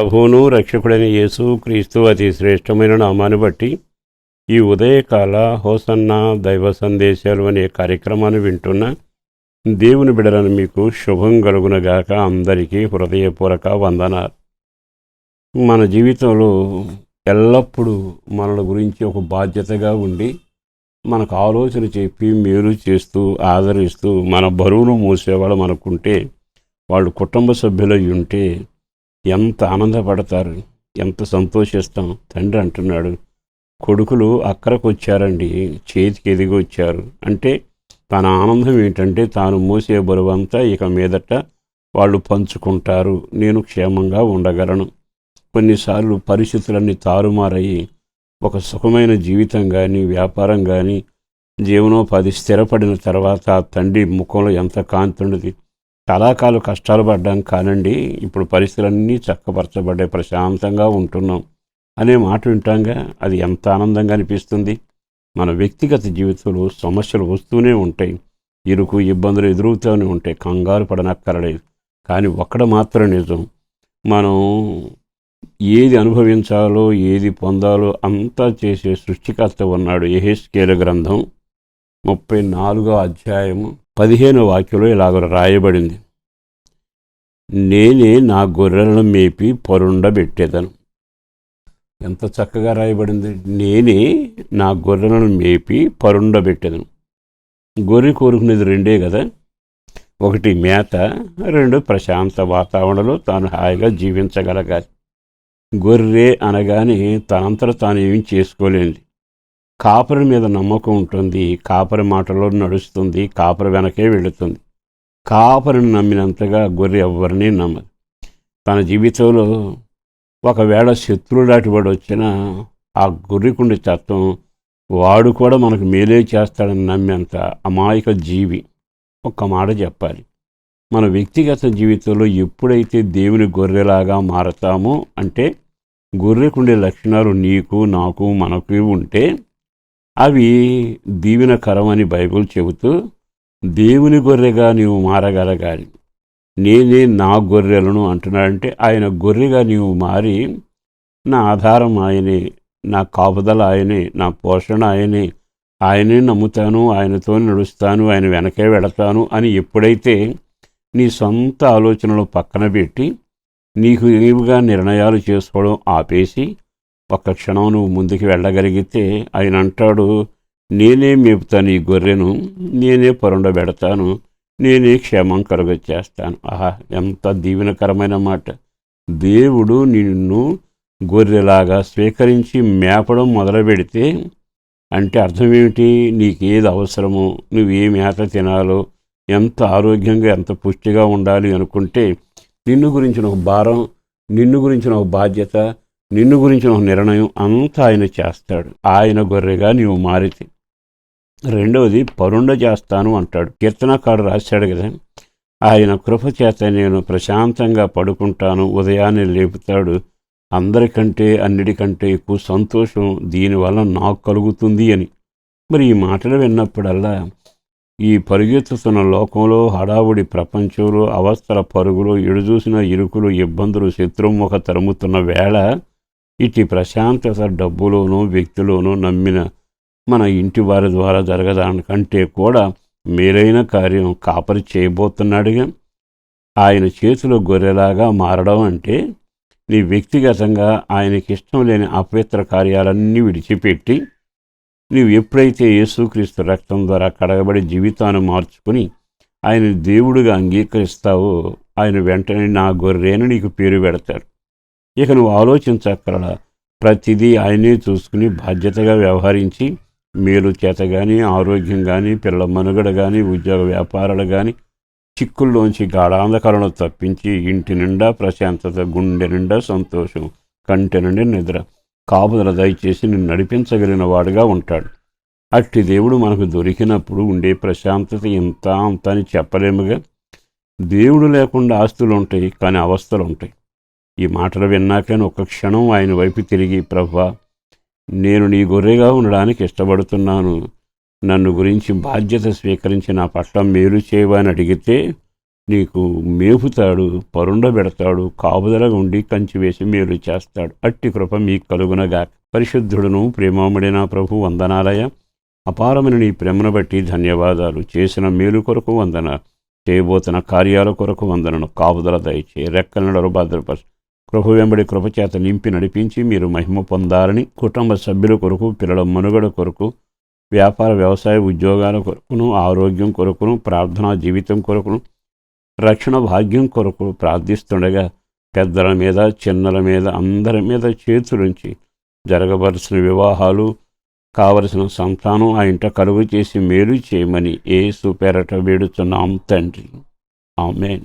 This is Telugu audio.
ప్రభువును రక్షకుడైన యేసు క్రీస్తు అతి శ్రేష్టమైన నామాన్ని బట్టి ఈ ఉదయకాల హోసన్న దైవ సందేశాలు అనే కార్యక్రమాన్ని వింటున్న దేవుని బిడలను మీకు శుభం కలుగునగాక. అందరికీ హృదయపూర్వక వందనాలు. మన జీవితంలో ఎల్లప్పుడూ మన గురించి ఒక బాధ్యతగా ఉండి మనకు ఆలోచన చెప్పి మేలు చేస్తూ ఆదరిస్తూ మన బరువును మోసేవాళ్ళు మనకుంటే, వాళ్ళు కుటుంబ సభ్యులై ఉంటే ఎంత ఆనందపడతారు, ఎంత సంతోషిస్తాం. తండ్రి అంటున్నాడు, కొడుకులు అక్కరకు వచ్చారండి, చేతికి ఎదిగి వచ్చారు అంటే తన ఆనందం ఏంటంటే తాను మోసే బరువంతా ఇక మీదట వాళ్ళు పంచుకుంటారు, నేను క్షేమంగా ఉండగలను. కొన్నిసార్లు పరిస్థితులన్నీ తారుమారయ్యి ఒక సుఖమైన జీవితం కానీ వ్యాపారం కానీ జీవనోపాధి స్థిరపడిన తర్వాత తండ్రి ముఖంలో ఎంత కాంతి ఉండదు. చాలా కాలం కష్టాలు పడ్డాం కానండి, ఇప్పుడు పరిస్థితులన్నీ చక్కపరచబడ్డాయి, ప్రశాంతంగా ఉంటున్నాం అనే మాట వింటాంగా. అది ఎంత ఆనందంగా అనిపిస్తుంది. మన వ్యక్తిగత జీవితంలో సమస్యలు వస్తూనే ఉంటాయి, ఇరుకు ఇబ్బందులు ఎదురవుతూనే ఉంటాయి, కంగారు పడనక్కర్లేదు. కానీ ఒక్కడ మాత్రం నిజం, మనం ఏది అనుభవించాలో ఏది పొందాలో అంతా చేసే సృష్టికర్త ఉన్నాడు. యెహెజ్కేలు గ్రంథం 34వ అధ్యాయము 15వ వాక్యంలో ఇలాగ రాయబడింది, నేనే నా గొర్రెలను మేపి పరుండబెట్టేదను. ఎంత చక్కగా రాయబడింది. నేనే నా గొర్రెలను మేపి పరుండబెట్టేదను. గొర్రె కోరుకునేది రెండే కదా, ఒకటి మేత, రెండు ప్రశాంత వాతావరణంలో తాను హాయిగా జీవించగలగాలి. గొర్రె అనగానే తనంతట తాను ఏం చేసుకోలేంది. కాపరి మీద నమ్మకం ఉంటుంది, కాపరి మాటలో నడుస్తుంది, కాపరి వెనకే వెళుతుంది. కాపరిని నమ్మినంతగా గొర్రె ఎవరిని నమ్మదు. తన జీవితంలో ఒకవేళ శత్రువు లాంటి వాడు వచ్చినా ఆ గొర్రెకుండే తత్వం, వాడు కూడా మనకు మేలే చేస్తాడని నమ్మేంత అమాయక జీవి. ఒక్క మాట చెప్పాలి, మన వ్యక్తిగత జీవితంలో ఎప్పుడైతే దేవుని గొర్రెలాగా మారతామో అంటే గొర్రెకుండే లక్షణాలు నీకు నాకు మనకు ఉంటే అవి దీవెనకరం అని బైబిల్ చెబుతూ, దేవుని గొర్రెగా నీవు మారగలగాలి. నేనే నా గొర్రెలను అంటున్నాడంటే ఆయన గొర్రెగా నీవు మారి, నా ఆధారం ఆయనే, నా కాపుదల ఆయనే, నా పోషణ ఆయనే, ఆయనే నమ్ముతాను, ఆయనతో నడుస్తాను, ఆయన వెనకే వెళతాను అని ఎప్పుడైతే నీ సొంత ఆలోచనలు పక్కన పెట్టి నీకు నీవుగా నిర్ణయాలు చేసుకోవడం ఆపేసి ఒక్క క్షణం నువ్వు ముందుకు వెళ్ళగలిగితే ఆయన అంటాడు, నేనే మేపుతాను ఈ గొర్రెను, నేనే పరుండబెడతాను, నేనే క్షేమం కలుగచేస్తాను. ఆహా, ఎంత దీవెనకరమైన మాట. దేవుడు నిన్ను గొర్రెలాగా స్వీకరించి మేపడం మొదలు పెడితే అంటే అర్థం ఏమిటి, నీకేది అవసరమో, నువ్వు ఏ మేత తినాలో, ఎంత ఆరోగ్యంగా ఎంత పుష్టిగా ఉండాలి అనుకుంటే నిన్ను గురించిన ఒక భారం, నిన్ను గురించిన ఒక బాధ్యత, నిన్ను గురించిన ఒక నిర్ణయం అంతా ఆయన చేస్తాడు. ఆయన గొర్రెగా నీవు మారితే. రెండవది పరుండ చేస్తాను అంటాడు. కీర్తనకారుడు రాశాడు కదా, ఆయన కృప చేత నేను ప్రశాంతంగా పడుకుంటాను, ఉదయాన్నే లేపుతాడు, అందరికంటే అన్నిటికంటే ఎక్కువ సంతోషం దీనివల్ల నాకు కలుగుతుంది అని. మరి ఈ మాటలు విన్నప్పుడల్లా ఈ పరుగెత్తుతున్న లోకంలో, హడావుడి ప్రపంచంలో, అవస్థల పరుగులు, ఎడుచూసిన ఇరుకులు, ఇబ్బందులు, శత్రుముఖ తరుముతున్న వేళ ఇటు ప్రశాంతత డబ్బులోనూ వ్యక్తిలోనూ నమ్మిన మన ఇంటి వారి ద్వారా జరగదానికంటే కూడా మేలైన కార్యం కాపరి చేయబోతున్నాడుగా. ఆయన చేతిలో గొర్రెలాగా మారడం అంటే నీ వ్యక్తిగతంగా ఆయనకిష్టం లేని అపవిత్ర కార్యాలన్నీ విడిచిపెట్టి నీవు ఎప్పుడైతే యేసుక్రీస్తు రక్తం ద్వారా కడగబడి జీవితాన్ని మార్చుకుని ఆయన దేవుడిగా అంగీకరిస్తావో ఆయన వెంటనే నా గొర్రెను నీకు పేరు పెడతాడు. ఇక నువ్వు ఆలోచించక్కర్లా, ప్రతిదీ ఆయనే చూసుకుని బాధ్యతగా వ్యవహరించి మేలు చేత కానీ, ఆరోగ్యం కానీ, పిల్లల మనుగడ కానీ, ఉద్యోగ వ్యాపారాలు కానీ చిక్కుల్లోంచి గాఢాంధకాలను తప్పించి ఇంటి నిండా ప్రశాంతత, గుండె నిండా సంతోషం, కంటి నుండి నిద్ర, కాపుదల దయచేసి నిన్ను నడిపించగలిగిన వాడుగా ఉంటాడు. అట్టి దేవుడు మనకు దొరికినప్పుడు ఉండే ప్రశాంతత ఇంత అంత అని చెప్పలేముగా. దేవుడు లేకుండా ఆస్తులు ఉంటాయి, కానీ అవస్థలు ఉంటాయి. ఈ మాటలు విన్నాకని ఒక క్షణం ఆయన వైపు తిరిగి, ప్రభువా, నేను నీ గొర్రెగా ఉండడానికి ఇష్టపడుతున్నాను, నన్ను గురించి బాధ్యత స్వీకరించి నా పట్ల మేలు చేయవని అడిగితే నీకు మేపుతాడు, పరుండబెడతాడు, కాపుదలగా ఉండి కంచి వేసి మేలు చేస్తాడు. అట్టి కృప మీకు కలుగునగా. పరిశుద్ధుడును ప్రేమాముడైన ప్రభు వందనాలయ. అపారమైన నీ ప్రేమను బట్టి ధన్యవాదాలు. చేసిన మేలు కొరకు వందన, చేయబోతున్న కార్యాల కొరకు వందనను. కాపుదల దయచే రెక్కలను భద్రపరచు. కృప వెంబడి కృపచేత నింపి నడిపించి మీరు మహిమ పొందాలని, కుటుంబ సభ్యుల కొరకు, పిల్లల మనుగడ కొరకు, వ్యాపార వ్యవసాయ ఉద్యోగాల కొరకును, ఆరోగ్యం కొరకును, ప్రార్థనా జీవితం కొరకును, రక్షణ భాగ్యం కొరకు ప్రార్థిస్తుండగా పెద్దల మీద, చిన్నల మీద, అందరి మీద చేతులుంచి జరగవలసిన వివాహాలు, కావలసిన సంతానం ఆ ఇంట కలుగు చేసి మేలు చేయమని యేసు పేరట వేడుచున్నాం తండ్రి. ఆమేన్.